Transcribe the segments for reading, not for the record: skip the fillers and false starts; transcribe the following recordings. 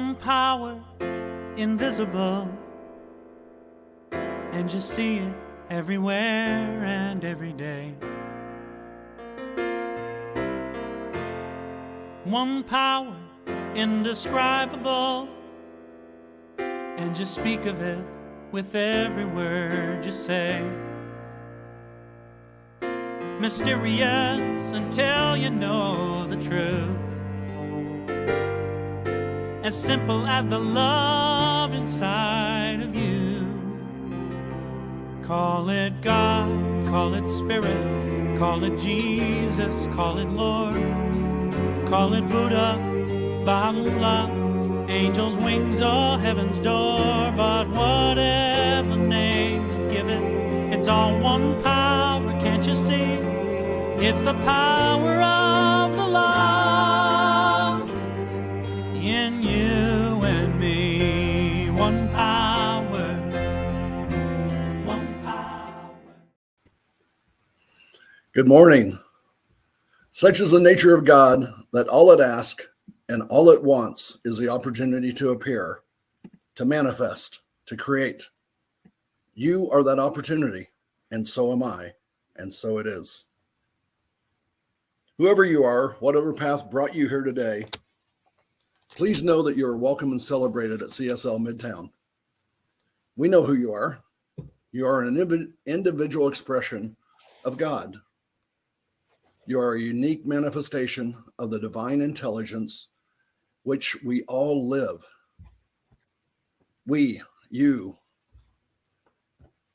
One power, invisible, and you see it everywhere and every day. One power, indescribable, and you speak of it with every word you say. Mysterious until you know the truth. As simple as the love inside of you. Call it God, call it Spirit, call it Jesus, call it Lord, call it Buddha, Baha'u'llah, angels' wings or heaven's door. But whatever name you give it, it's all one power, can't you see? It's the power of the love in you and me. One power, one power. Good morning. Such is the nature of God that all it asks and all it wants is the opportunity to appear, to manifest, to create. You are that opportunity, and so am I, and so it is. Whoever you are, whatever path brought you here today, please know that you are welcome and celebrated at CSL Midtown. We know who you are. You are an individual expression of God. You are a unique manifestation of the divine intelligence which we all live. You,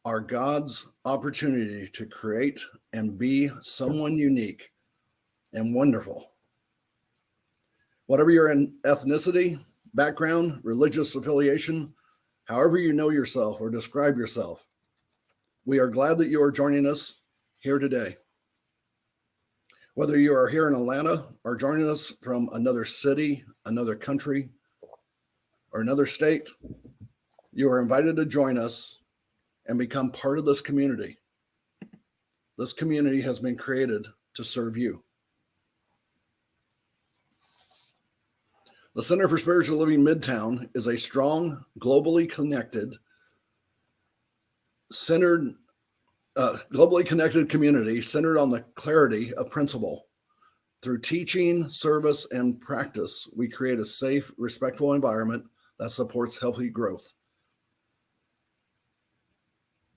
are God's opportunity to create and be someone unique and wonderful. Whatever your ethnicity, background, religious affiliation, however you know yourself or describe yourself, we are glad that you are joining us here today. Whether you are here in Atlanta or joining us from another city, another country, or another state, you are invited to join us and become part of this community. This community has been created to serve you. The Center for Spiritual Living Midtown is a strong, globally connected community centered on the clarity of principle. Through teaching, service, and practice, we create a safe, respectful environment that supports healthy growth.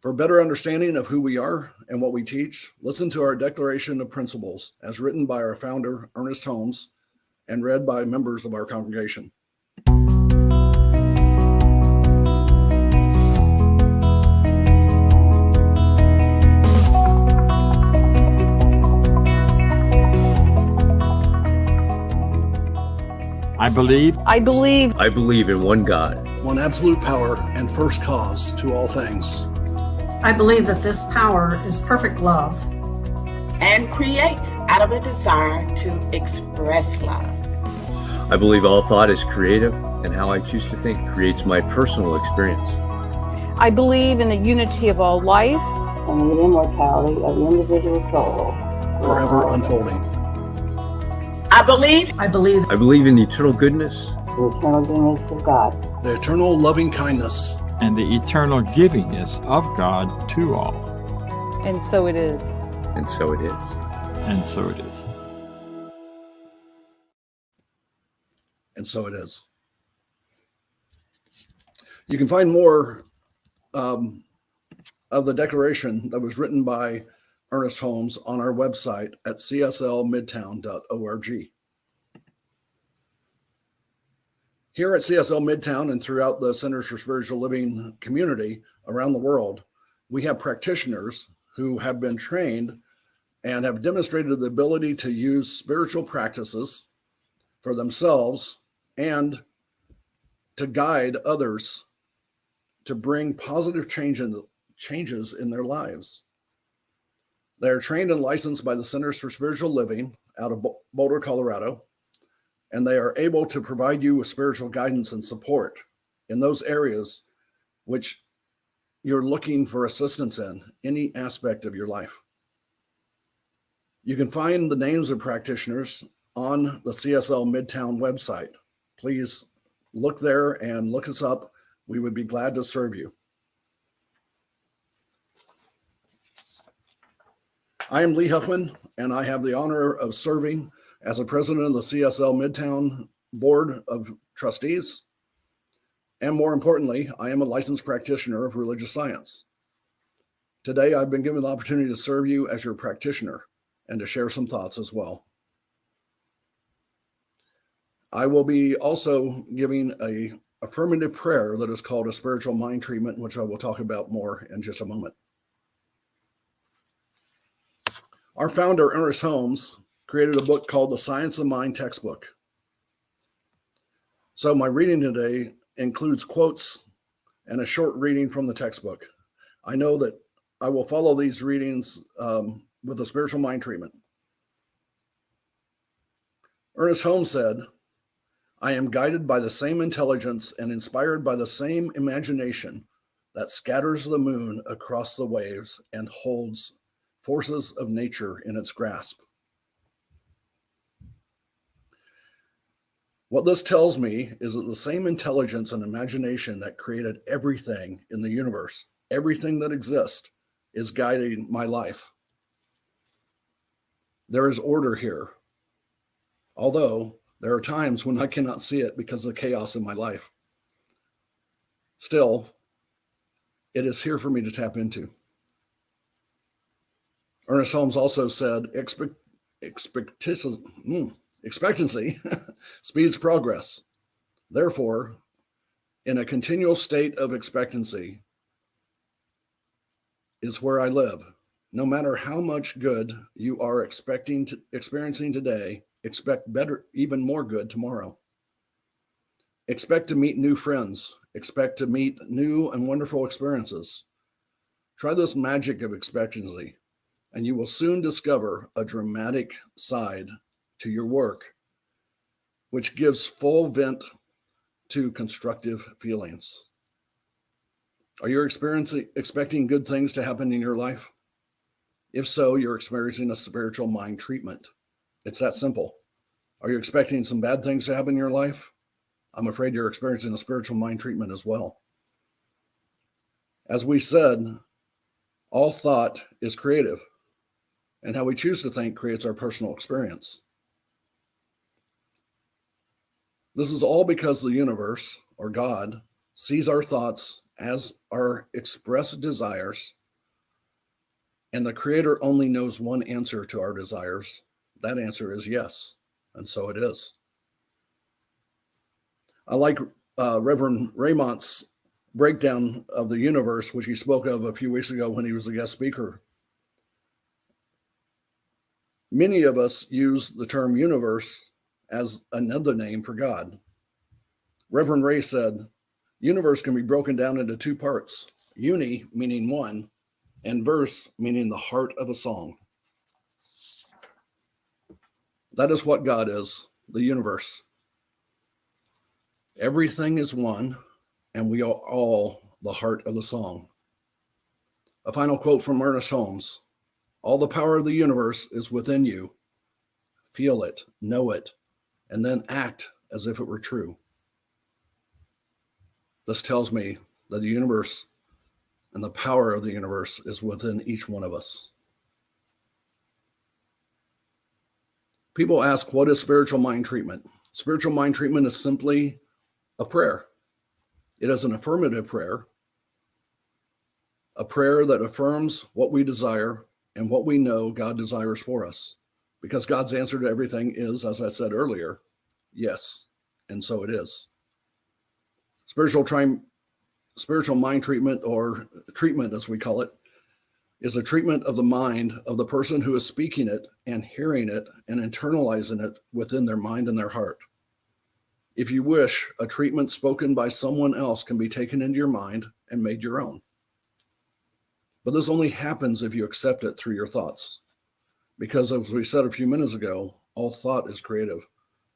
For better understanding of who we are and what we teach, listen to our Declaration of Principles as written by our founder, Ernest Holmes, and read by members of our congregation. I believe in one God, one absolute power and first cause to all things. I believe that this power is perfect love and creates out of a desire to express love. I believe all thought is creative, and how I choose to think creates my personal experience. I believe in the unity of all life and the immortality of the individual soul, forever unfolding. I believe in the eternal goodness, the eternal goodness of God, the eternal loving kindness, and the eternal givingness of God to all. And so it is. And so it is. And so it is. And so it is. You can find more of the declaration that was written by Ernest Holmes on our website at cslmidtown.org. Here at CSL Midtown and throughout the Centers for Spiritual Living community around the world, we have practitioners who have been trained and have demonstrated the ability to use spiritual practices for themselves and to guide others to bring positive changes in their lives. They are trained and licensed by the Centers for Spiritual Living out of Boulder, Colorado, and they are able to provide you with spiritual guidance and support in those areas which you're looking for assistance in, any aspect of your life. You can find the names of practitioners on the CSL Midtown website. Please look there and look us up. We would be glad to serve you. I am Lee Huffman, and I have the honor of serving as the president of the CSL Midtown Board of Trustees. And more importantly, I am a licensed practitioner of religious science. Today, I've been given the opportunity to serve you as your practitioner and to share some thoughts as well. I will be also giving an affirmative prayer that is called a spiritual mind treatment, which I will talk about more in just a moment. Our founder, Ernest Holmes, created a book called The Science of Mind textbook. So my reading today includes quotes and a short reading from the textbook. I know that I will follow these readings with a spiritual mind treatment. Ernest Holmes said, "I am guided by the same intelligence and inspired by the same imagination that scatters the moon across the waves and holds forces of nature in its grasp." What this tells me is that the same intelligence and imagination that created everything in the universe, everything that exists, is guiding my life. There is order here, although there are times when I cannot see it because of the chaos in my life. Still, it is here for me to tap into. Ernest Holmes also said, expectancy speeds progress. Therefore, in a continual state of expectancy is where I live. No matter how much good you are experiencing today, expect better, even more good tomorrow. Expect to meet new friends. Expect to meet new and wonderful experiences. Try this magic of expectancy, and you will soon discover a dramatic side to your work, which gives full vent to constructive feelings. Are you expecting good things to happen in your life? If so, you're experiencing a spiritual mind treatment. It's that simple. Are you expecting some bad things to happen in your life? I'm afraid you're experiencing a spiritual mind treatment as well. As we said, all thought is creative, and how we choose to think creates our personal experience. This is all because the universe, or God, sees our thoughts as our expressed desires, and the Creator only knows one answer to our desires. That answer is yes, and so it is. I like Reverend Raymont's breakdown of the universe, which he spoke of a few weeks ago when he was a guest speaker. Many of us use the term universe as another name for God. Reverend Ray said, universe can be broken down into two parts, uni meaning one, and verse meaning the heart of a song. That is what God is, the universe. Everything is one, and we are all the heart of the song. A final quote from Ernest Holmes. All the power of the universe is within you. Feel it, know it, and then act as if it were true. This tells me that the universe and the power of the universe is within each one of us. People ask, what is spiritual mind treatment? Spiritual mind treatment is simply a prayer. It is an affirmative prayer, a prayer that affirms what we desire and what we know God desires for us. Because God's answer to everything is, as I said earlier, yes, and so it is. Spiritual mind treatment, or treatment as we call it, is a treatment of the mind of the person who is speaking it and hearing it and internalizing it within their mind and their heart. If you wish, a treatment spoken by someone else can be taken into your mind and made your own. But this only happens if you accept it through your thoughts. Because as we said a few minutes ago, all thought is creative,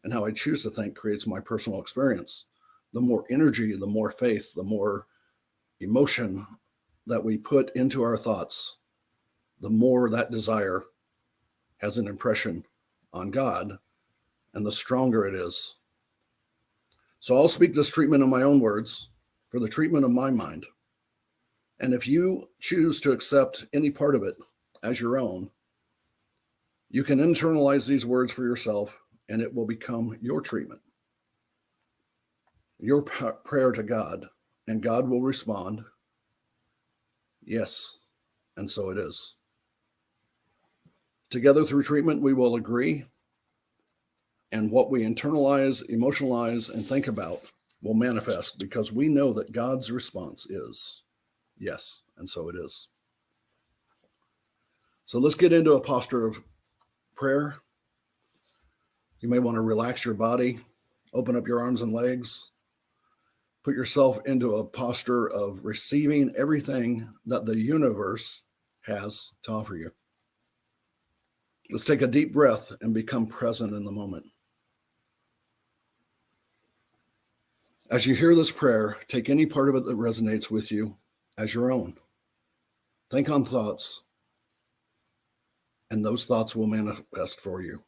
and how I choose to think creates my personal experience. The more energy, the more faith, the more emotion that we put into our thoughts, the more that desire has an impression on God, and the stronger it is. So I'll speak this treatment in my own words for the treatment of my mind. And if you choose to accept any part of it as your own, you can internalize these words for yourself, and it will become your treatment, your prayer to God, and God will respond, yes, and so it is. Together through treatment, we will agree, and what we internalize, emotionalize, and think about will manifest because we know that God's response is yes, and so it is. So let's get into a posture of prayer. You may want to relax your body, open up your arms and legs, put yourself into a posture of receiving everything that the universe has to offer you. Let's take a deep breath and become present in the moment. As you hear this prayer, take any part of it that resonates with you as your own. Think on thoughts, and those thoughts will manifest for you.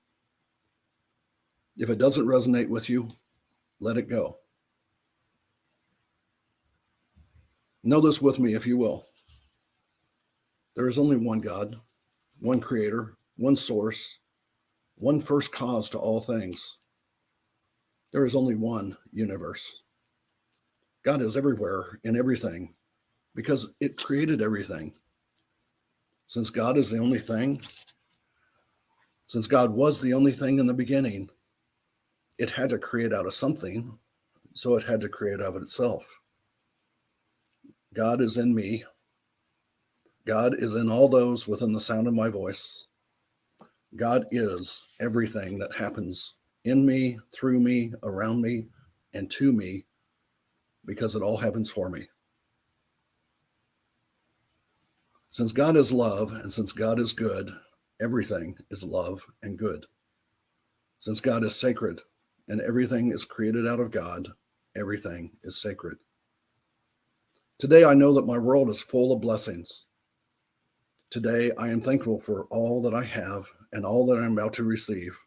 If it doesn't resonate with you, let it go. Know this with me, if you will. There is only one God, one creator, one source, one first cause to all things. There is only one universe. God is everywhere in everything because it created everything. Since God is the only thing, since God was the only thing in the beginning, it had to create out of something, so it had to create out of itself. God is in me. God is in all those within the sound of my voice. God is everything that happens in me, through me, around me, and to me, because it all happens for me. Since God is love, and since God is good, everything is love and good. Since God is sacred, and everything is created out of God, everything is sacred. Today, I know that my world is full of blessings. Today, I am thankful for all that I have and all that I'm about to receive.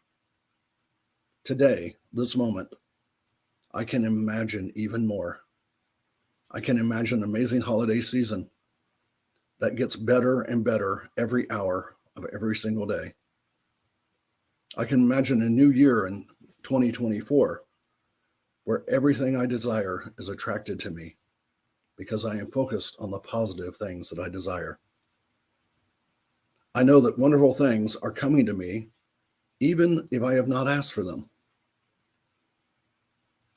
Today, this moment, I can imagine even more. I can imagine an amazing holiday season that gets better and better every hour of every single day. I can imagine a new year in 2024 where everything I desire is attracted to me because I am focused on the positive things that I desire. I know that wonderful things are coming to me even if I have not asked for them.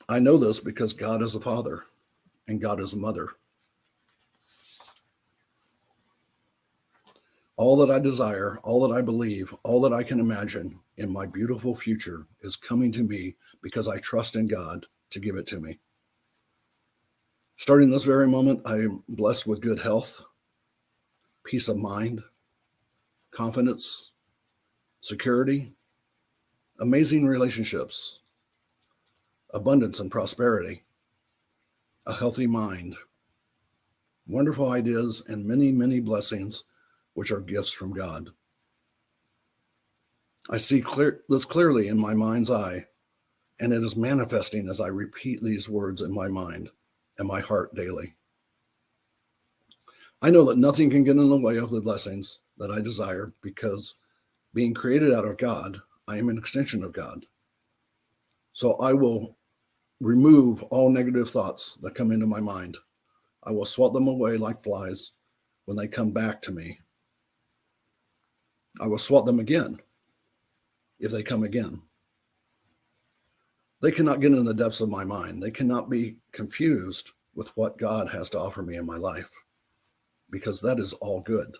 I know this because God is a father and God is a mother. All that I desire, all that I believe, all that I can imagine in my beautiful future is coming to me because I trust in God to give it to me. Starting this very moment, I am blessed with good health, peace of mind, confidence, security, amazing relationships, abundance and prosperity, a healthy mind, wonderful ideas, and many, many blessings, which are gifts from God. I see this clearly in my mind's eye, and it is manifesting as I repeat these words in my mind and my heart daily. I know that nothing can get in the way of the blessings that I desire because being created out of God, I am an extension of God. So I will remove all negative thoughts that come into my mind. I will swat them away like flies when they come back to me. I will swat them again if they come again. They cannot get in the depths of my mind. They cannot be confused with what God has to offer me in my life because that is all good.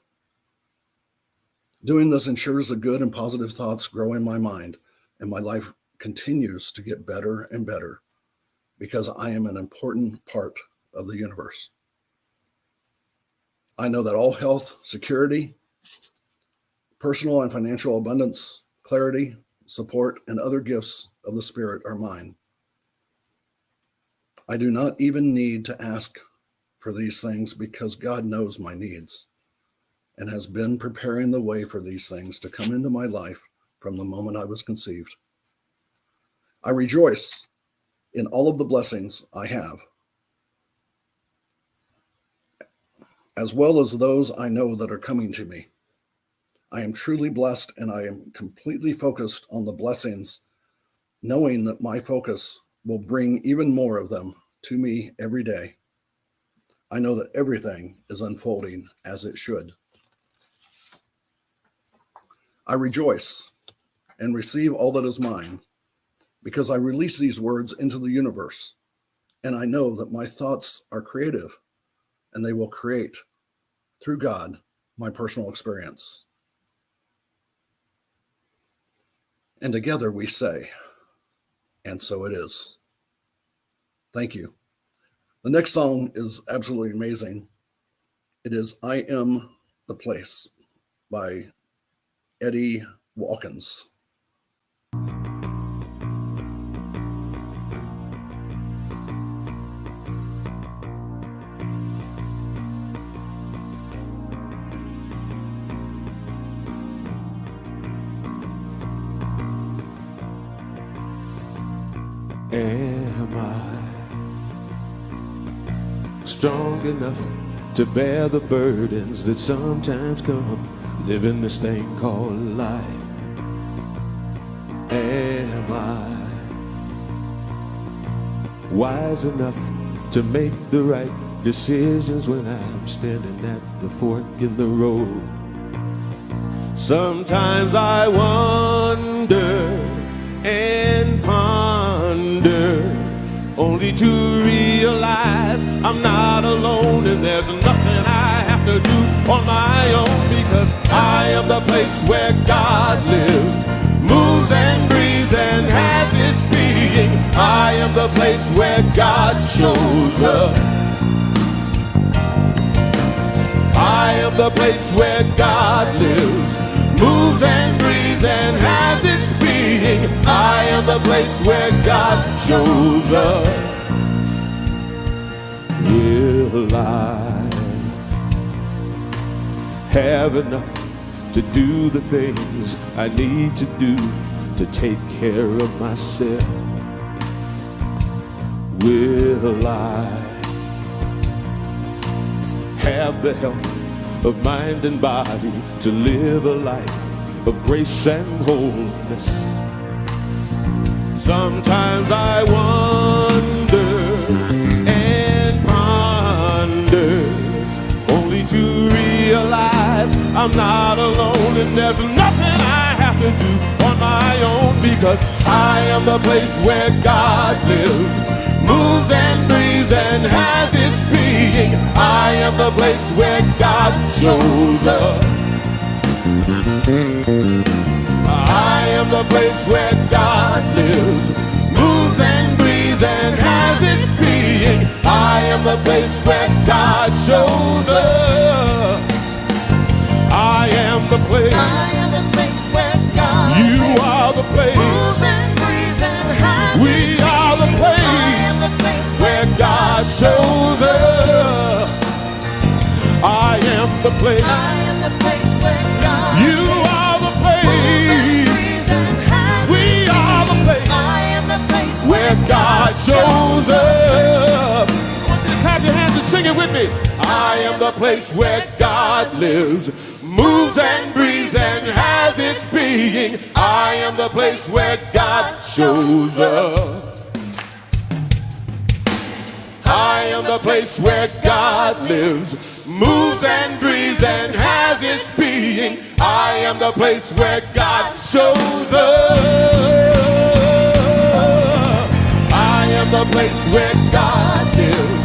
Doing this ensures the good and positive thoughts grow in my mind and my life continues to get better and better because I am an important part of the universe. I know that all health, security, personal and financial abundance, clarity, support, and other gifts of the Spirit are mine. I do not even need to ask for these things because God knows my needs and has been preparing the way for these things to come into my life from the moment I was conceived. I rejoice in all of the blessings I have, as well as those I know that are coming to me. I am truly blessed, and I am completely focused on the blessings, knowing that my focus will bring even more of them to me every day. I know that everything is unfolding as it should. I rejoice and receive all that is mine because I release these words into the universe, and I know that my thoughts are creative and they will create, through God, my personal experience. And together we say, and so it is. Thank you. The next song is absolutely amazing. It is I Am the Place by Eddie Watkins. Am I strong enough to bear the burdens that sometimes come living this thing called life? Am I wise enough to make the right decisions when I'm standing at the fork in the road? Sometimes I wonder and ponder, only to realize I'm not alone, and there's nothing I have to do on my own, because I am the place where God lives, moves and breathes and has its being. I am the place where God shows up. I am the place where God lives, moves and breathes and has its being. I am the place where God shows up. Will I have enough to do the things I need to do to take care of myself? Will I have the health of mind and body to live a life of grace and wholeness? Sometimes I wonder and ponder, only to realize I'm not alone, and there's nothing I have to do on my own, because I am the place where God lives, moves and breathes and has its being. I am the place where God shows up. I am the place where God lives, moves and breathes and has its being. I am the place where God shows up. I am the place. I am the place where God You lives, are the place. moves and breathes and has We its are the being. place I am the place where God shows up. I am the place. I am the place where God You are the place. We are the place where God shows up. I want you to clap your hands and sing it with me. I am the place where God lives, moves and breathes and has its being. I am the place where God shows up. I am the place where God lives, moves and breathes and has its being. I am the place where God shows up. I am the place where God lives,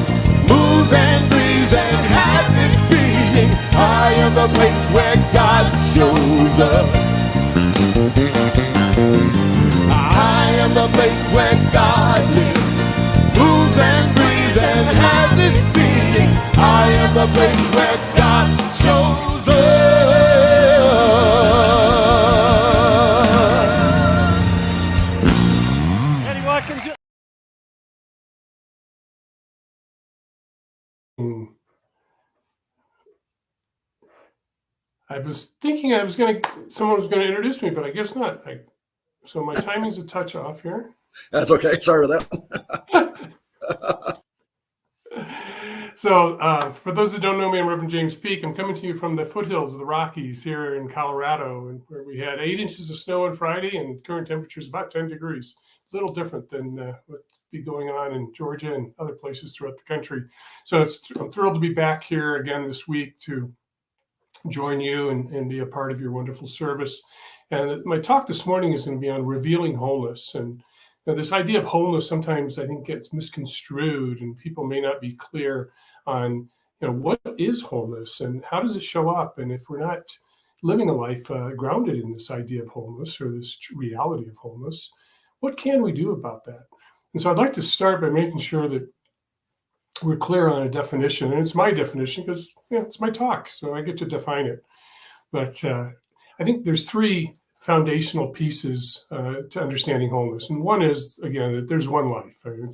moves and breathes and has its being. I am the place where God shows up. I am the place where God lives, moves and breathes and has its being. I am the place where God shows up. Eddie Watkins. I was thinking someone was going to introduce me, but I guess not. So my timing's a touch off here. That's okay. Sorry for that. So for those that don't know me, I'm Reverend James Peak. I'm coming to you from the foothills of the Rockies here in Colorado, and where we had 8 inches of snow on Friday, and current temperature is about 10 degrees. A little different than what's be going on in Georgia and other places throughout the country. So I'm thrilled to be back here again this week to join you and be a part of your wonderful service. And my talk this morning is going to be on revealing wholeness. And this idea of wholeness sometimes I think gets misconstrued, and people may not be clear on what is wholeness and how does it show up. And if we're not living a life grounded in this idea of wholeness or this reality of wholeness, what can we do about that? And so I'd like to start by making sure that we're clear on a definition. And it's my definition because it's my talk, so I get to define it. But I think there's 3 foundational pieces to understanding wholeness. And one is, again, that there's one life. I mean,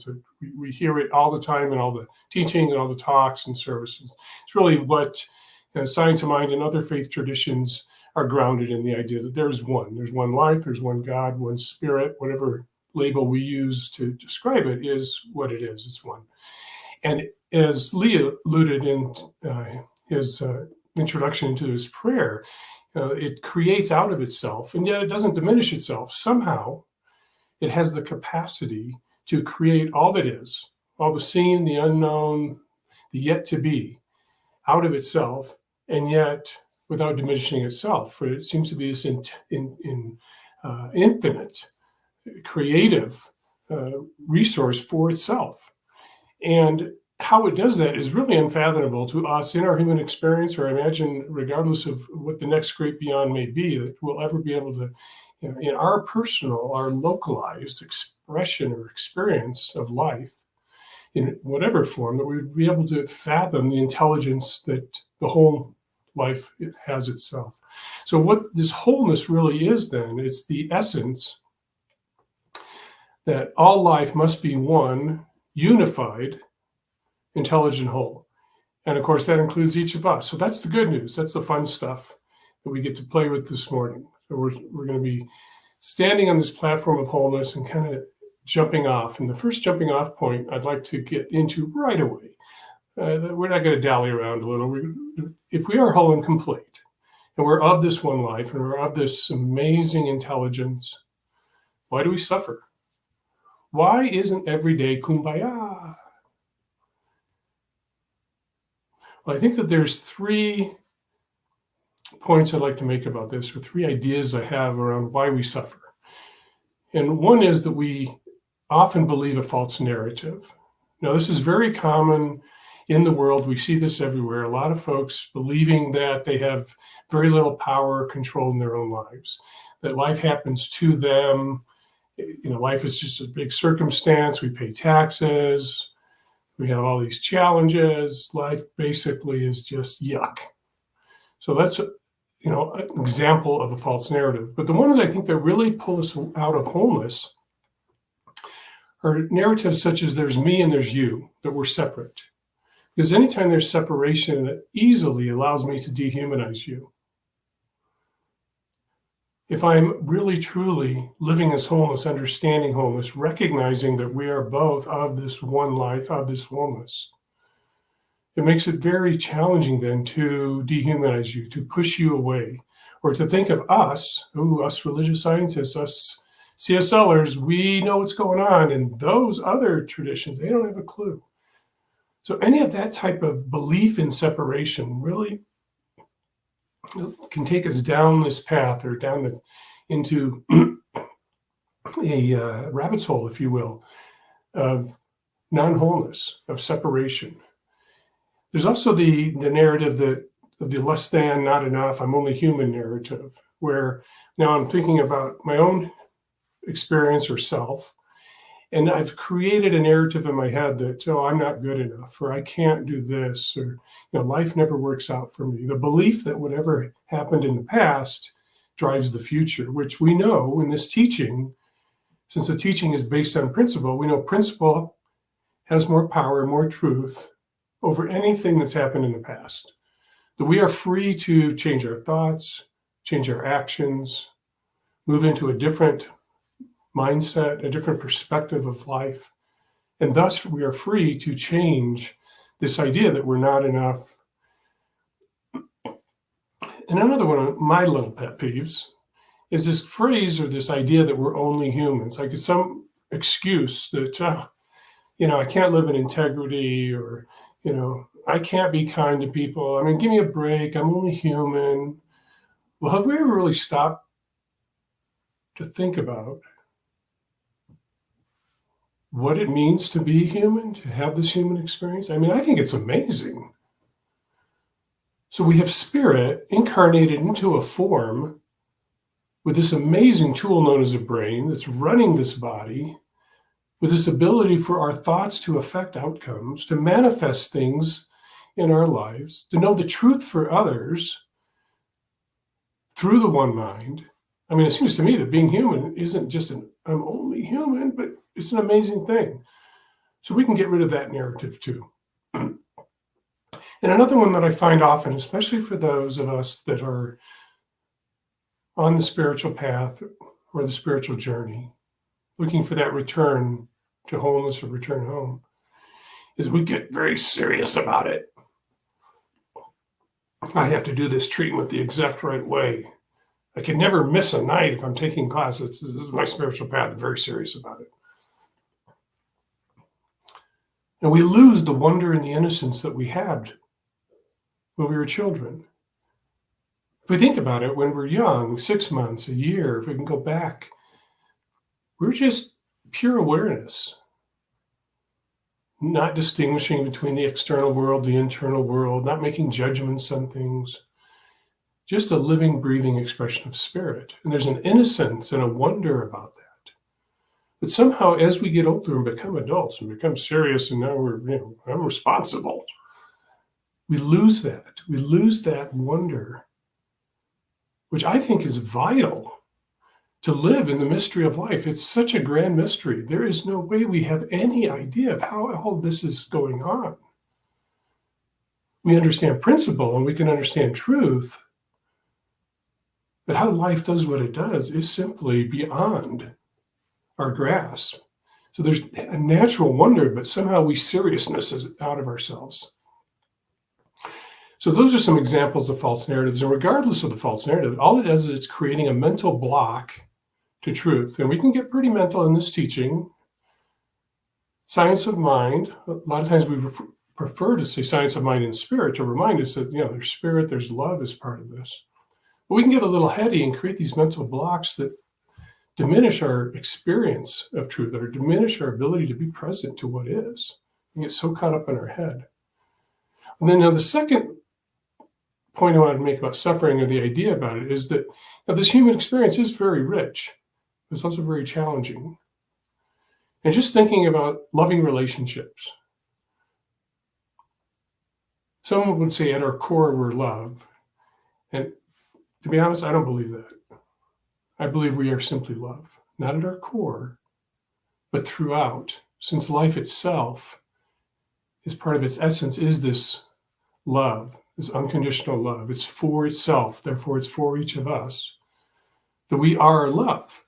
we hear it all the time in all the teaching and all the talks and services. It's really what Science of Mind and other faith traditions are grounded in the idea that there's one life, there's one God, one spirit, whatever label we use to describe it is what it is. It's one. And as Lee alluded in his introduction to his prayer, it creates out of itself, and yet it doesn't diminish itself. Somehow, it has the capacity to create all that is, all the seen, the unknown, the yet to be, out of itself, and yet without diminishing itself. For it seems to be this infinite, creative resource for itself. And how it does that is really unfathomable to us in our human experience, or I imagine regardless of what the next great beyond may be, that we'll ever be able to, in our personal, our localized expression or experience of life, in whatever form, that we would be able to fathom the intelligence that the whole life has itself. So what this wholeness really is then, it's the essence that all life must be one, unified, intelligent whole. And of course, that includes each of us. So that's the good news. That's the fun stuff that we get to play with this morning. So we're going to be standing on this platform of wholeness and kind of jumping off. And the first jumping off point I'd like to get into right away. We're not going to dally around a little. If we are whole and complete, and we're of this one life, and we're of this amazing intelligence, why do we suffer? Why isn't every day kumbaya? Well, I think that there's 3 points I'd like to make about this, or 3 ideas I have around why we suffer. And one is that we often believe a false narrative. Now, this is very common in the world. We see this everywhere. A lot of folks believing that they have very little power or control in their own lives, that life happens to them. Life is just a big circumstance. We pay taxes. We have all these challenges. Life basically is just yuck. So that's, an example of a false narrative. But the ones I think that really pull us out of wholeness are narratives such as there's me and there's you, that we're separate. Because anytime there's separation, it easily allows me to dehumanize you. If I'm really, truly living this wholeness, understanding wholeness, recognizing that we are both of this one life, of this wholeness, it makes it very challenging then to dehumanize you, to push you away, or to think of us, us religious scientists, us CSLers, we know what's going on, and those other traditions, they don't have a clue. So any of that type of belief in separation really can take us down this path, or down into a rabbit's hole, if you will, of non-wholeness, of separation. There's also the narrative that of the less than, not enough, I'm only human narrative, where now I'm thinking about my own experience or self, and I've created a narrative in my head that, I'm not good enough, or I can't do this, or life never works out for me. The belief that whatever happened in the past drives the future, which we know in this teaching, since the teaching is based on principle, we know principle has more power, more truth over anything that's happened in the past. That we are free to change our thoughts, change our actions, move into a different mindset, a different perspective of life. And thus we are free to change this idea that we're not enough. And another one of my little pet peeves is this phrase or this idea that we're only humans. Like it's some excuse that, I can't live in integrity, or, I can't be kind to people. I mean, give me a break. I'm only human. Well, have we ever really stopped to think about what it means to be human, to have this human experience? I mean, I think it's amazing. So we have spirit incarnated into a form with this amazing tool known as a brain that's running this body, with this ability for our thoughts to affect outcomes, to manifest things in our lives, to know the truth for others through the one mind. I mean, it seems to me that being human isn't just I'm only human, but it's an amazing thing. So we can get rid of that narrative too. And another one that I find often, especially for those of us that are on the spiritual path or the spiritual journey, looking for that return to wholeness or return home, is we get very serious about it. I have to do this treatment the exact right way. I can never miss a night if I'm taking classes. This is my spiritual path. I'm very serious about it. And we lose the wonder and the innocence that we had when we were children. If we think about it, when we're young, 6 months, a year, if we can go back, we're just pure awareness, not distinguishing between the external world, the internal world, not making judgments on things, just a living, breathing expression of spirit. And there's an innocence and a wonder about that. But somehow, as we get older and become adults and become serious, and now I'm responsible, we lose that. We lose that wonder, which I think is vital to live in the mystery of life. It's such a grand mystery. There is no way we have any idea of how all this is going on. We understand principle and we can understand truth, but how life does what it does is simply beyond our grasp. So there's a natural wonder, but somehow we seriousness is out of ourselves. So those are some examples of false narratives. And regardless of the false narrative, all it does is it's creating a mental block to truth. And we can get pretty mental in this teaching. Science of mind, a lot of times we prefer to say science of mind and spirit to remind us that, there's spirit, there's love as part of this. But we can get a little heady and create these mental blocks that diminish our experience of truth, or diminish our ability to be present to what is. We get so caught up in our head. And then now the second point I want to make about suffering, or the idea about it, is that this human experience is very rich. It's also very challenging. And just thinking about loving relationships. Someone would say at our core we're love. And to be honest, I don't believe that. I believe we are simply love, not at our core, but throughout, since life itself is part of its essence, is this love, this unconditional love. It's for itself, therefore it's for each of us, that we are love.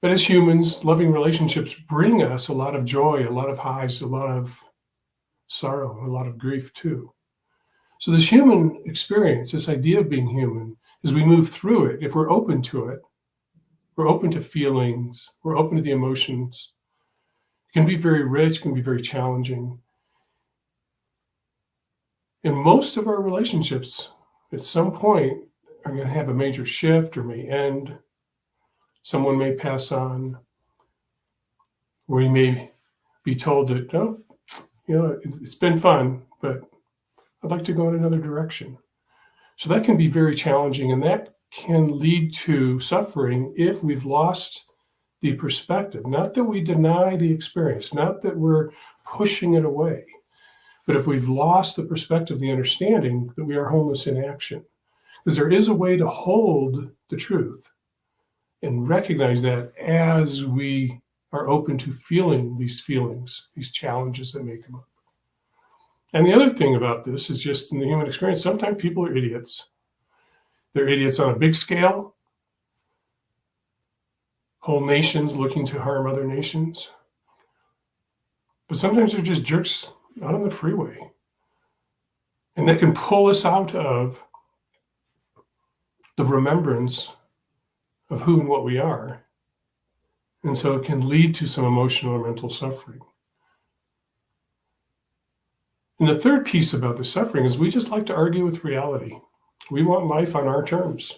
But as humans, loving relationships bring us a lot of joy, a lot of highs, a lot of sorrow, a lot of grief too. So this human experience, this idea of being human, as we move through it, if we're open to it, we're open to feelings, we're open to the emotions, it can be very rich, can be very challenging. And most of our relationships at some point are going to have a major shift or may end. Someone may pass on, or you may be told that, it's been fun, but I'd like to go in another direction. So that can be very challenging, and that can lead to suffering if we've lost the perspective. Not that we deny the experience, not that we're pushing it away, but if we've lost the perspective, the understanding that we are wholeness in action. Because there is a way to hold the truth and recognize that as we are open to feeling these feelings, these challenges that may come up. And the other thing about this is just in the human experience, sometimes people are idiots. They're idiots on a big scale, whole nations looking to harm other nations. But sometimes they're just jerks out on the freeway. And they can pull us out of the remembrance of who and what we are. And so it can lead to some emotional or mental suffering. And the third piece about the suffering is we just like to argue with reality. We want life on our terms.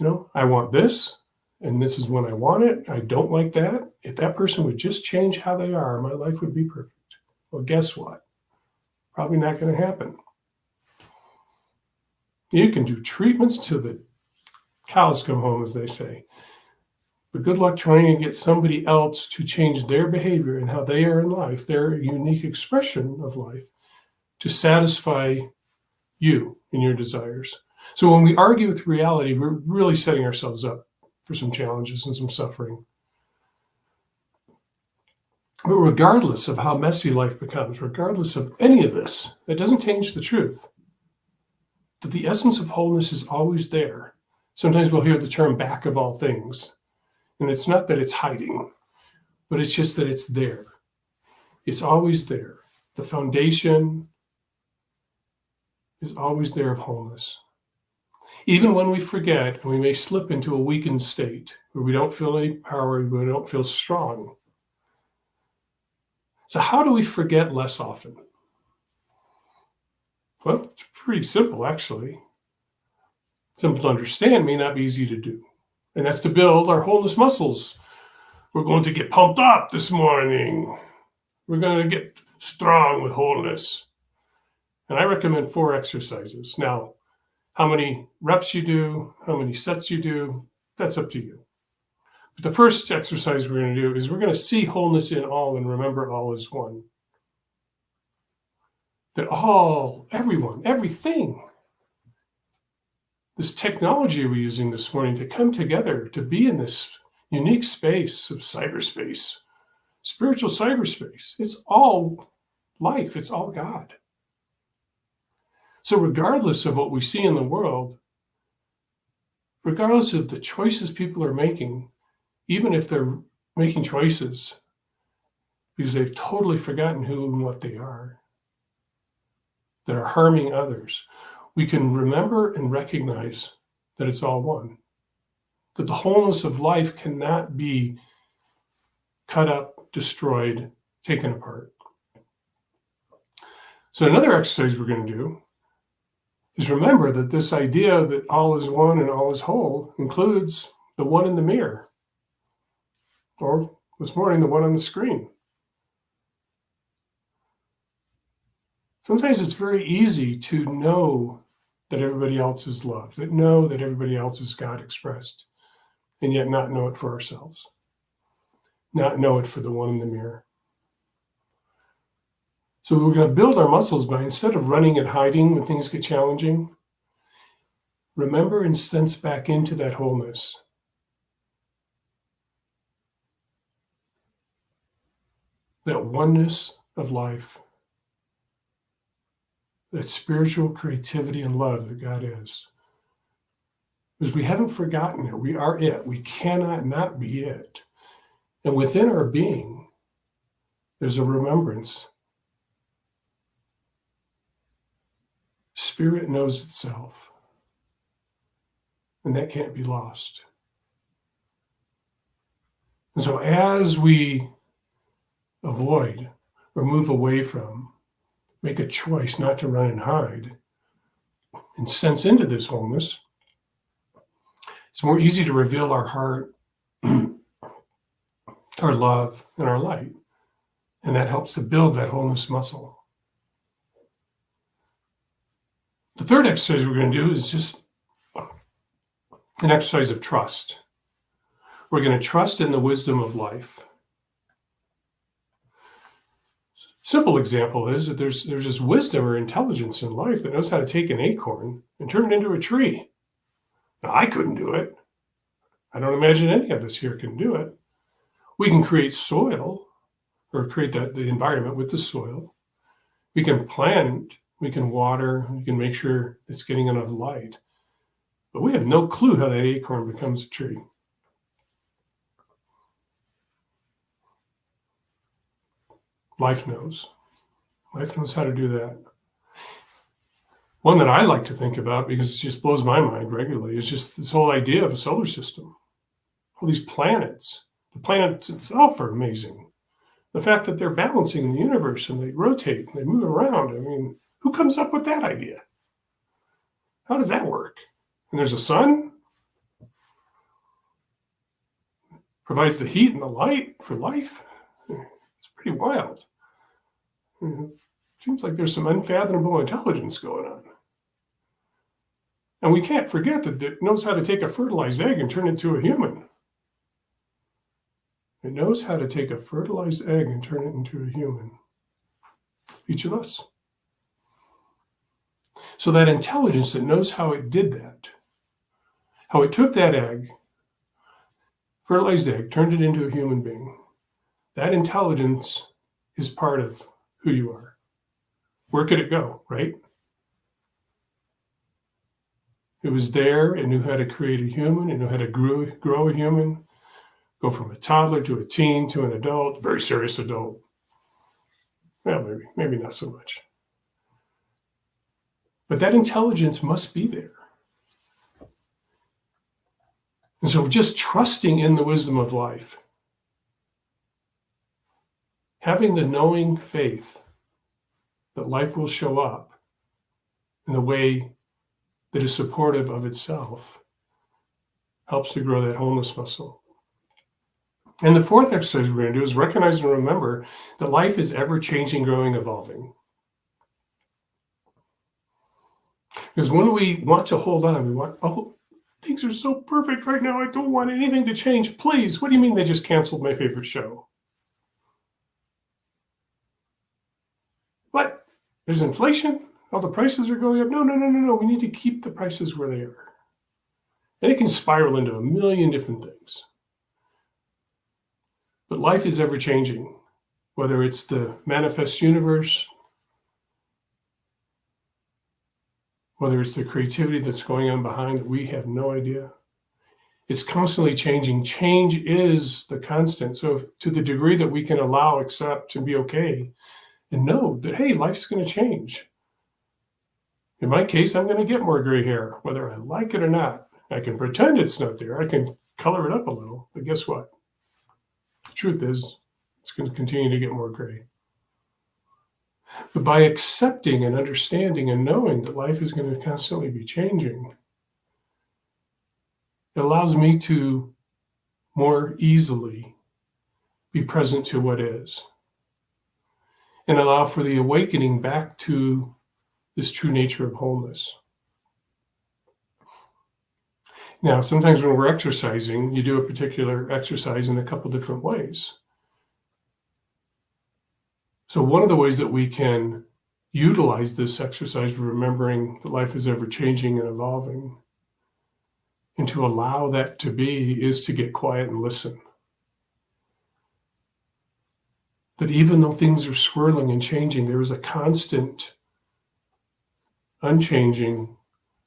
You know, I want this, and this is when I want it. I don't like that. If that person would just change how they are, my life would be perfect. Well, guess what? Probably not going to happen. You can do treatments till the cows come home, as they say. But good luck trying to get somebody else to change their behavior and how they are in life, their unique expression of life, to satisfy you and your desires. So when we argue with reality, we're really setting ourselves up for some challenges and some suffering. But regardless of how messy life becomes, regardless of any of this, that doesn't change the truth that the essence of wholeness is always there. Sometimes we'll hear the term back of all things. And it's not that it's hiding, but it's just that it's there. It's always there. The foundation is always there of wholeness. Even when we forget, and we may slip into a weakened state where we don't feel any power, we don't feel strong. So how do we forget less often? Well, it's pretty simple, actually. Simple to understand, may not be easy to do. And that's to build our wholeness muscles. We're going to get pumped up this morning. We're going to get strong with wholeness. And I recommend 4 exercises. Now, how many reps you do, how many sets you do, that's up to you. But the first exercise we're going to do is we're going to see wholeness in all and remember all is one. That all, everyone, everything, this technology we're using this morning to come together, to be in this unique space of cyberspace, spiritual cyberspace, it's all life, it's all God. So regardless of what we see in the world, regardless of the choices people are making, even if they're making choices because they've totally forgotten who and what they are, that are harming others, we can remember and recognize that it's all one. That the wholeness of life cannot be cut up, destroyed, taken apart. So another exercise we're going to do is remember that this idea that all is one and all is whole includes the one in the mirror, or this morning, the one on the screen. Sometimes it's very easy to know that everybody else is loved, that know that everybody else is God expressed, and yet not know it for ourselves, not know it for the one in the mirror. So we're going to build our muscles by, instead of running and hiding when things get challenging, remember and sense back into that wholeness. That oneness of life. That spiritual creativity and love that God is. Because we haven't forgotten it. We are it. We cannot not be it. And within our being, there's a remembrance. Spirit knows itself. And that can't be lost. And so as we avoid or move away from, make a choice not to run and hide, and sense into this wholeness, it's more easy to reveal our heart, our love, and our light. And that helps to build that wholeness muscle. The third exercise we're going to do is just an exercise of trust. We're going to trust in the wisdom of life. Simple example is that there's this wisdom or intelligence in life that knows how to take an acorn and turn it into a tree. Now, I couldn't do it. I don't imagine any of us here can do it. We can create soil or create the environment with the soil. We can plant, we can water, we can make sure it's getting enough light. But we have no clue how that acorn becomes a tree. Life knows. Life knows how to do that. One that I like to think about, because it just blows my mind regularly, is just this whole idea of a solar system. All these planets. The planets itself are amazing. The fact that they're balancing the universe and they rotate and they move around. I mean, who comes up with that idea? How does that work? And there's a sun, provides the heat and the light for life. It's pretty wild. It seems like there's some unfathomable intelligence going on. And we can't forget that it knows how to take a fertilized egg and turn it into a human. It knows how to take a fertilized egg and turn it into a human. Each of us. So that intelligence that knows how it did that, how it took that egg, fertilized egg, turned it into a human being, that intelligence is part of who you are. Where could it go, right? It was there. It knew how to create a human. It knew how to grow a human, go from a toddler to a teen to an adult, very serious adult. Well, maybe not so much. But that intelligence must be there. And so just trusting in the wisdom of life, having the knowing faith that life will show up in the way that is supportive of itself, helps to grow that wholeness muscle. And the fourth exercise we're going to do is recognize and remember that life is ever-changing, growing, evolving. Because when we want to hold on, we want, oh, things are so perfect right now, I don't want anything to change. Please, what do you mean they just canceled my favorite show? What? There's inflation? All the prices are going up? No. We need to keep the prices where they are. And it can spiral into a million different things. But life is ever changing, whether it's the manifest universe, whether it's the creativity that's going on behind, we have no idea. It's constantly changing. Change is the constant. So to the degree that we can allow, accept, and be okay, and know that, hey, life's going to change. In my case, I'm going to get more gray hair, whether I like it or not. I can pretend it's not there. I can color it up a little, but guess what? The truth is, it's going to continue to get more gray. But by accepting and understanding and knowing that life is going to constantly be changing, it allows me to more easily be present to what is and allow for the awakening back to this true nature of wholeness. Now, sometimes when we're exercising, you do a particular exercise in a couple different ways. So one of the ways that we can utilize this exercise of remembering that life is ever changing and evolving, and to allow that to be, is to get quiet and listen. That even though things are swirling and changing, there is a constant, unchanging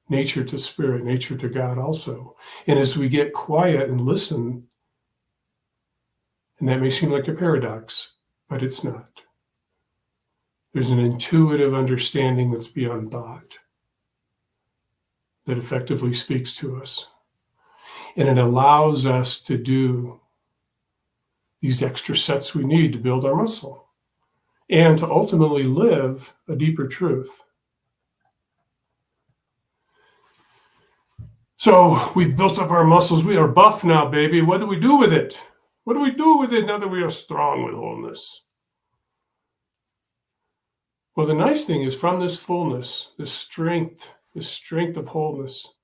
nature to spirit, nature to God also. And as we get quiet and listen, and that may seem like a paradox, but it's not. There's an intuitive understanding that's beyond thought that effectively speaks to us. And it allows us to do these extra sets we need to build our muscle and to ultimately live a deeper truth. So we've built up our muscles. We are buff now, baby. What do we do with it? What do we do with it now that we are strong with wholeness? Well, the nice thing is from this fullness, this strength of wholeness,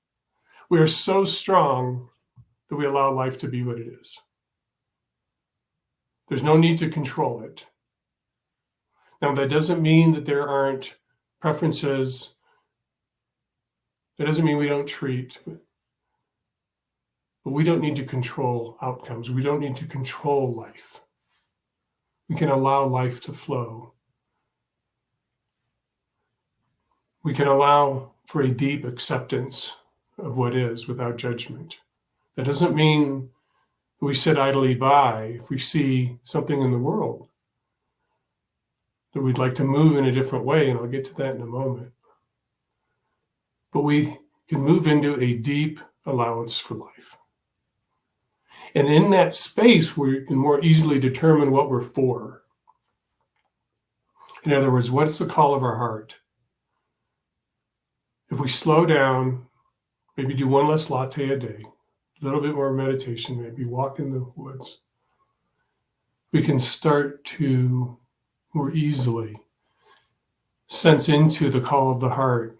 we are so strong that we allow life to be what it is. There's no need to control it. Now, that doesn't mean that there aren't preferences. That doesn't mean we don't treat. But we don't need to control outcomes. We don't need to control life. We can allow life to flow. We can allow for a deep acceptance of what is without judgment. That doesn't mean we sit idly by if we see something in the world that we'd like to move in a different way, and I'll get to that in a moment. But we can move into a deep allowance for life. And in that space, we can more easily determine what we're for. In other words, what's the call of our heart? If we slow down, maybe do one less latte a day, a little bit more meditation, maybe walk in the woods, we can start to more easily sense into the call of the heart.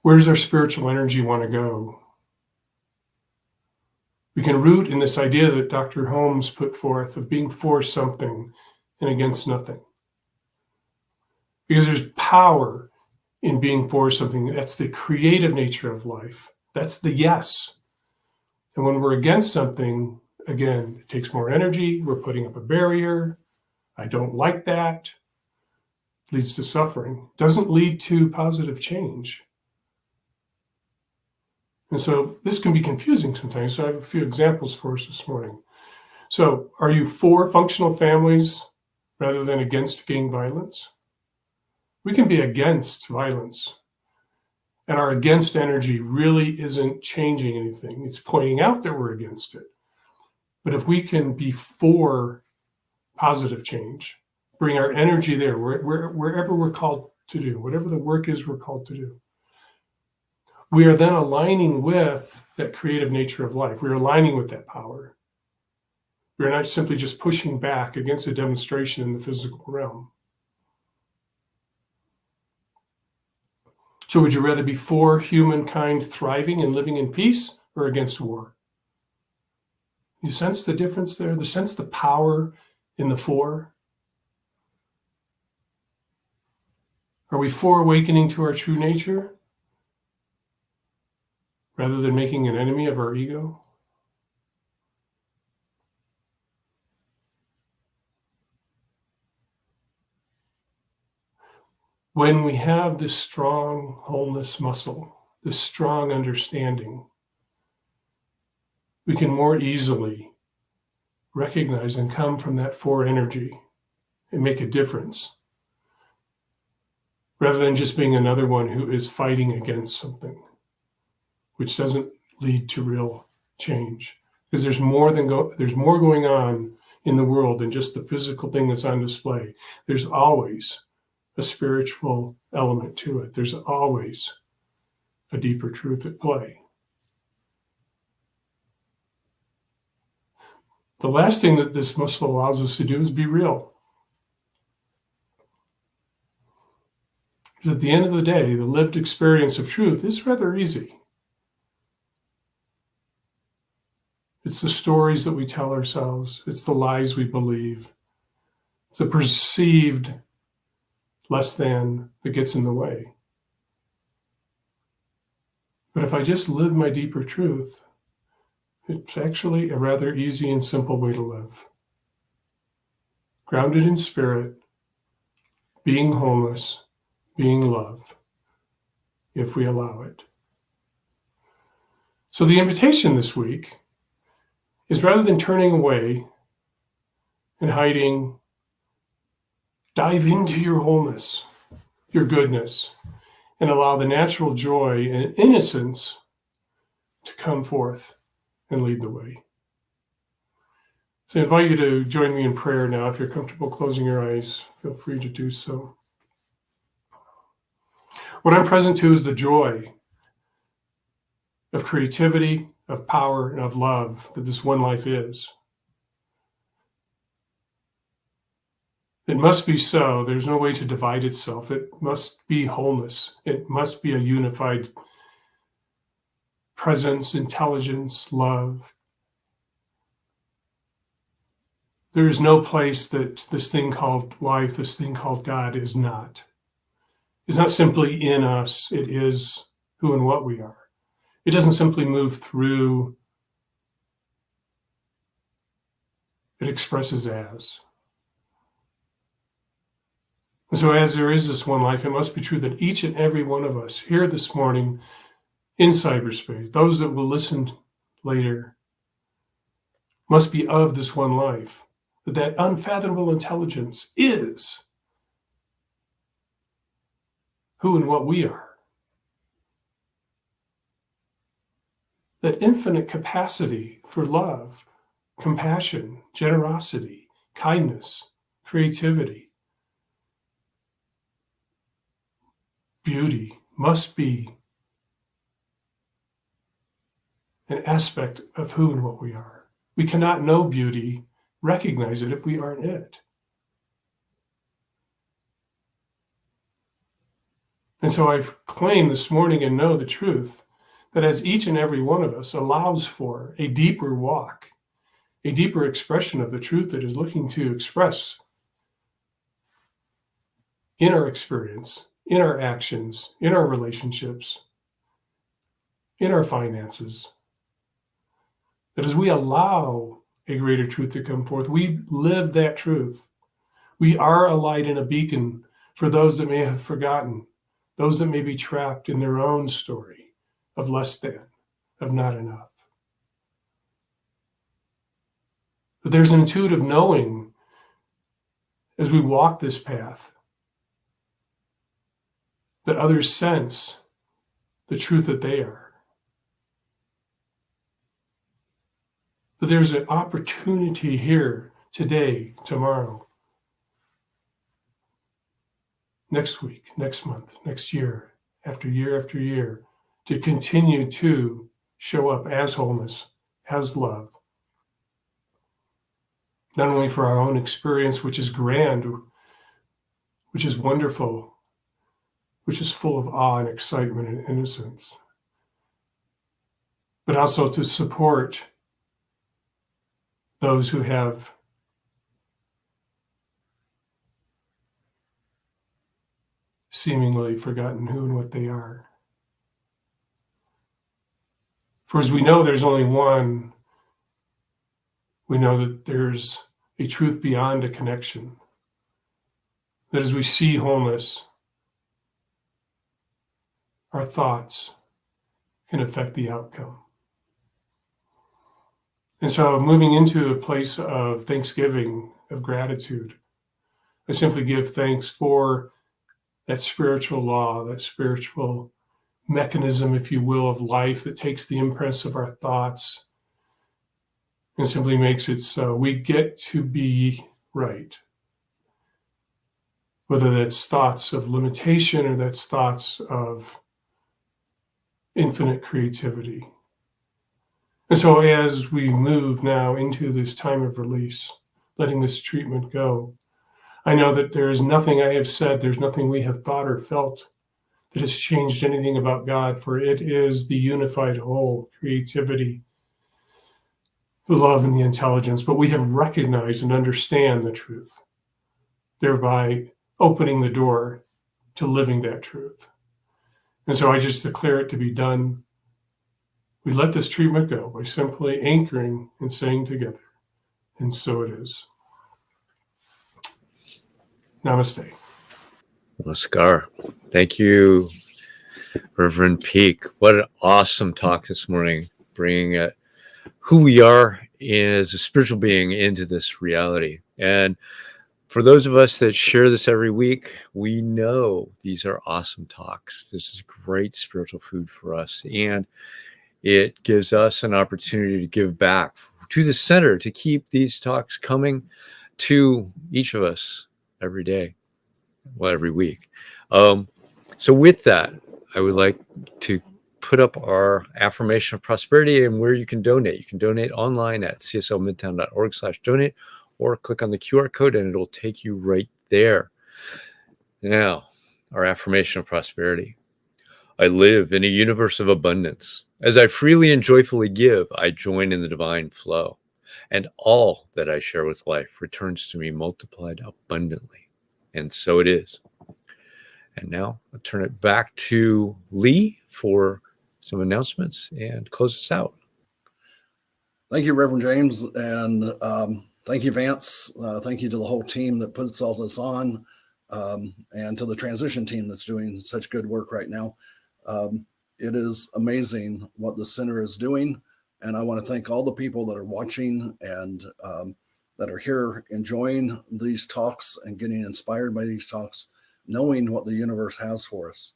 Where does our spiritual energy want to go? We can root in this idea that Dr. Holmes put forth of being for something and against nothing. Because there's power in being for something. That's the creative nature of life. That's the yes. And when we're against something, again, it takes more energy. We're putting up a barrier. I don't like that. It leads to suffering. It doesn't lead to positive change. And so this can be confusing sometimes. So I have a few examples for us this morning. So are you for functional families rather than against gang violence? We can be against violence, and our against energy really isn't changing anything. It's pointing out that we're against it. But if we can be for positive change, bring our energy there, wherever we're called to do, whatever the work is we're called to do, we are then aligning with that creative nature of life. We're aligning with that power. We're not simply just pushing back against a demonstration in the physical realm. So would you rather be for humankind thriving and living in peace or against war? You sense the difference there? You sense the power in the for? Are we for awakening to our true nature rather than making an enemy of our ego? When we have this strong wholeness muscle, this strong understanding, we can more easily recognize and come from that for energy and make a difference, rather than just being another one who is fighting against something, which doesn't lead to real change. Because there's more going on in the world than just the physical thing that's on display. There's always a spiritual element to it. There's always a deeper truth at play. The last thing that this muscle allows us to do is be real. Because at the end of the day, the lived experience of truth is rather easy. It's the stories that we tell ourselves. It's the lies we believe. It's the perceived less than that gets in the way. But if I just live my deeper truth, it's actually a rather easy and simple way to live. Grounded in spirit, being wholeness, being love, if we allow it. So the invitation this week is, rather than turning away and hiding, dive into your wholeness, your goodness, and allow the natural joy and innocence to come forth and lead the way. So I invite you to join me in prayer now. If you're comfortable closing your eyes, feel free to do so. What I'm present to is the joy of creativity, of power, and of love that this one life is. It must be so. There's no way to divide itself. It must be wholeness. It must be a unified presence, intelligence, love. There is no place that this thing called life, this thing called God is not. It's not simply in us. It is who and what we are. It doesn't simply move through. It expresses as. And so as there is this one life, it must be true that each and every one of us here this morning in cyberspace, those that will listen later, must be of this one life. that unfathomable intelligence is who and what we are. That infinite capacity for love, compassion, generosity, kindness, creativity, beauty must be an aspect of who and what we are. We cannot know beauty, recognize it, if we aren't it. And so I claim this morning and know the truth that as each and every one of us allows for a deeper walk, a deeper expression of the truth that is looking to express in our experience, in our actions, in our relationships, in our finances, that as we allow a greater truth to come forth, we live that truth. We are a light and a beacon for those that may have forgotten, those that may be trapped in their own story of less than, of not enough. But there's an intuitive knowing as we walk this path that others sense the truth that they are. But there's an opportunity here today, tomorrow, next week, next month, next year after year, to continue to show up as wholeness, as love. Not only for our own experience, which is grand, which is wonderful, which is full of awe and excitement and innocence, but also to support those who have seemingly forgotten who and what they are. For as we know there's only one, we know that there's a truth beyond a connection. That as we see wholeness, our thoughts can affect the outcome. And so moving into a place of thanksgiving, of gratitude, I simply give thanks for that spiritual law, that spiritual mechanism, if you will, of life that takes the impress of our thoughts and simply makes it so we get to be right. Whether that's thoughts of limitation or that's thoughts of infinite creativity. And so as we move now into this time of release, letting this treatment go, I know that there is nothing I have said, there's nothing we have thought or felt that has changed anything about God, for it is the unified whole, creativity, the love and the intelligence. But we have recognized and understand the truth, thereby opening the door to living that truth. And so I just declare it to be done. We let this treatment go by simply anchoring and saying together, and so it is. Namaste. Namaskar. Thank you, Reverend Peak. What an awesome talk this morning, bringing who we are as a spiritual being into this reality. And for those of us that share this every week, we know these are awesome talks. This is great spiritual food for us. And it gives us an opportunity to give back to the center, to keep these talks coming to each of us every day, well, every week. So with that, I would like to put up our affirmation of prosperity and where you can donate. You can donate online at cslmidtown.org/donate, or click on the QR code and it'll take you right there. Now, our affirmation of prosperity. I live in a universe of abundance. As I freely and joyfully give, I join in the divine flow, and all that I share with life returns to me multiplied abundantly. And so it is. And now I'll turn it back to Lee for some announcements and close us out. Thank you, Reverend James, and thank you, Vance. Thank you to the whole team that puts all this on, and to the transition team that's doing such good work right now. It is amazing what the center is doing, and I want to thank all the people that are watching and that are here enjoying these talks and getting inspired by these talks, knowing what the universe has for us.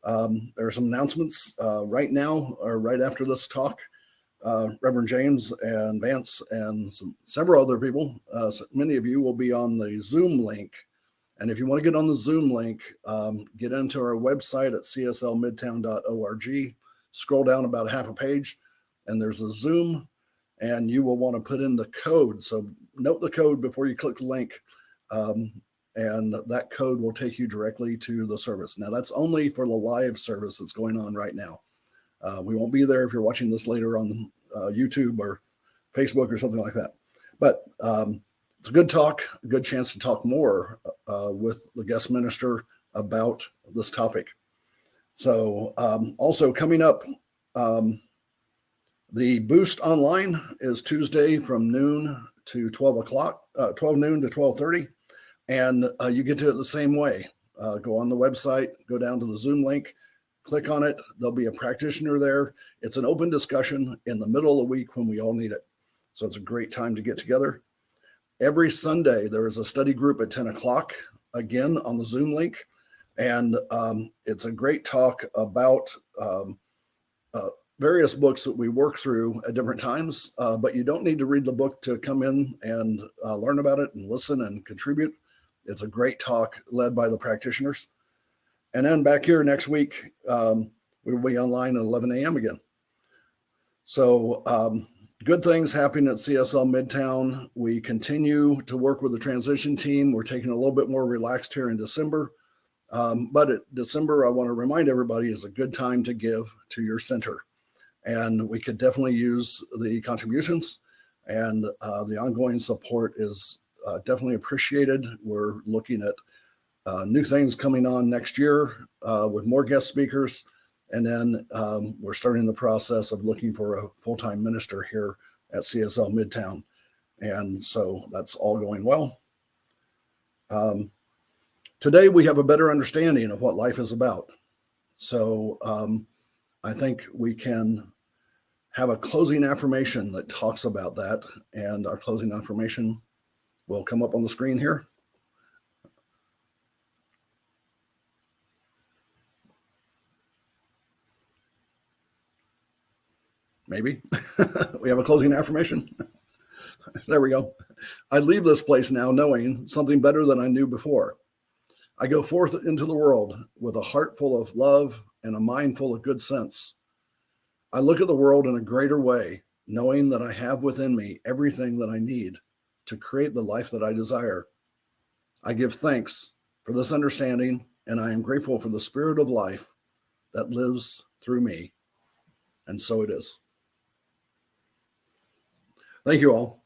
There are some announcements right now or right after this talk. Reverend James and Vance and several other people, many of you will be on the Zoom link. And if you want to get on the Zoom link, get into our website at cslmidtown.org, scroll down about half a page, and there's a Zoom, and you will want to put in the code. So note the code before you click the link, and that code will take you directly to the service. Now, that's only for the live service that's going on right now. We won't be there if you're watching this later on YouTube or Facebook or something like that. But it's a good talk, a good chance to talk more with the guest minister about this topic. So also coming up, the Boost Online is Tuesday from noon to 12 noon to 12:30. And you get to it the same way. Go on the website, go down to the Zoom link, click on it. There'll be a practitioner there. It's an open discussion in the middle of the week when we all need it. So it's a great time to get together. Every Sunday, there is a study group at 10 o'clock, again on the Zoom link. And it's a great talk about various books that we work through at different times. But you don't need to read the book to come in and learn about it and listen and contribute. It's a great talk led by the practitioners. And then back here next week, we will be online at 11 a.m. again. So good things happening at CSL Midtown. We continue to work with the transition team. We're taking a little bit more relaxed here in December. But at December, I want to remind everybody, is a good time to give to your center. And we could definitely use the contributions, and the ongoing support is definitely appreciated. We're looking at new things coming on next year with more guest speakers. And then we're starting the process of looking for a full-time minister here at CSL Midtown. And so that's all going well. Today, we have a better understanding of what life is about. So I think we can have a closing affirmation that talks about that. And our closing affirmation will come up on the screen here. Maybe. We have a closing affirmation. There we go. I leave this place now knowing something better than I knew before. I go forth into the world with a heart full of love and a mind full of good sense. I look at the world in a greater way, knowing that I have within me everything that I need to create the life that I desire. I give thanks for this understanding, and I am grateful for the spirit of life that lives through me. And so it is. Thank you all.